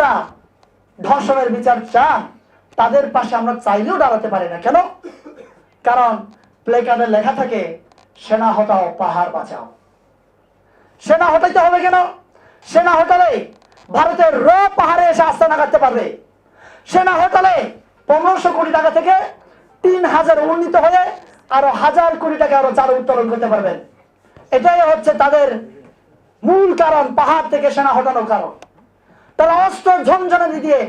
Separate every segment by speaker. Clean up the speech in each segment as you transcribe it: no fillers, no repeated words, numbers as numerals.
Speaker 1: আপনারা ধর্ষণের বিচার চান, তাদের পাশে আমরা চাইলেও দাঁড়াতে পারি না। কেন? কারণ প্লেকার্ডে লেখা থাকে সেনা হটাও পাহাড় বাঁচাও। সেনা হটাইতে হবে কেন? সেনা হটালে ভারতের পাহাড়ে এসে আস্তানা কাটতে পারবে। সেনা হটালে 1500 কোটি টাকা থেকে 3000 উন্নীত হয়ে আরো 1000 কোটি টাকা আরো চালু উত্তোলন করতে পারবেন। এটাই হচ্ছে তাদের মূল কারণ, পাহাড় থেকে সেনা হটানোর কারণ। তারা অস্ত্র ঝনঝনানি দিয়ে,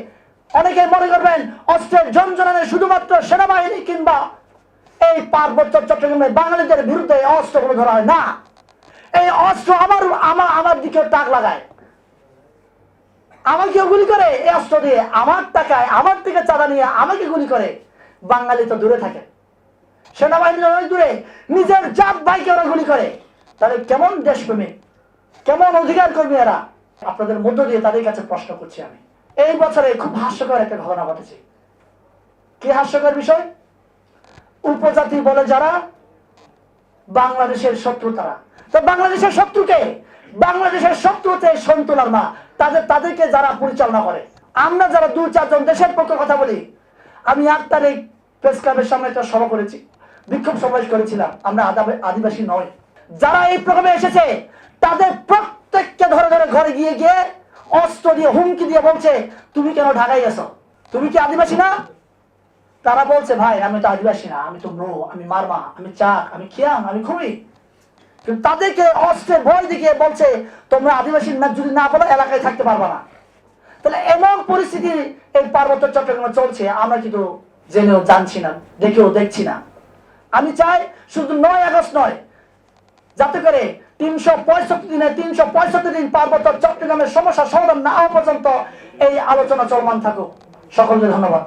Speaker 1: অনেকে মনে করবেন অস্ত্রের ঝনঝনানি শুধুমাত্র সেনাবাহিনী কিংবা এই পার্বত্য চট্টগ্রামে বাঙালিদের বিরুদ্ধে অস্ত্রগুলো ধরা হয় না। এই অস্ত্র আমার দিকে টাক লাগায়, আমাকেও গুলি করে। এই অস্ত্র দিয়ে আমার টাকায়, আমার থেকে চাঁদা নিয়ে আমাকে গুলি করে। বাঙালি তো দূরে থাকে, সেনাবাহিনী অনেক দূরে, নিজের জাত ভাইকে ওরা গুলি করে। তাহলে কেমন দেশপ্রেমিক, কেমন অধিকার কর্মী এরা? আপনাদের মধ্য দিয়ে তাদের কাছে প্রশ্ন করছি আমি। এই বছরে খুব হাস্যকর একটা ঘটনা ঘটেছে। কি হাস্যকর বিষয়? উপজাতি বলে যারা বাংলাদেশের শত্রু, তারা তো বাংলাদেশের শত্রুকে, বাংলাদেশের শত্রু হচ্ছে সন্তুলার মা, তাদেরকে যারা পরিচালনা করে। আমরা যারা 2-4 জন দেশের পক্ষে কথা বলি, আমি 8 তারিখ প্রেস ক্লাবের সামনে একটা সভা করেছি, বিক্ষোভ সমাবেশ করেছিলাম। আমরা আদিবাসী নয়। যারা এই প্রোগ্রামে এসেছে তাদের প্রত্যেককে ধরে ধরে ঘরে গিয়ে গিয়ে অস্ত্র দিয়ে হুমকি দিয়ে বলছে, তুমি কেন ঢাকায় এসো? তুমি কি আদিবাসী না? তারা বলছে, ভাই আমি তো আদিবাসী না, আমি তো ব্রো, আমি মারমা, আমি চাক, আমি খিয়াং, আমি খুবই। কিন্তু তাদেরকে অস্ত্রের ভয় দেখিয়ে বলছে, তোমরা আদিবাসী না যদি না বলো এলাকায় থাকতে পারবা না। তাহলে এমন পরিস্থিতি এই পার্বত্য চট্টগ্রামে চলছে, আমরা কিন্তু জেনেও জানছি না, দেখেও দেখছি না। আমি চাই শুধু 9 আগস্ট নয়, যাতে করে 365 দিনে 365 দিন পার্বত্য চট্টগ্রামের সমস্যা সমাধান না হওয়া পর্যন্ত এই আলোচনা চলমান থাকুক। সকলকে ধন্যবাদ।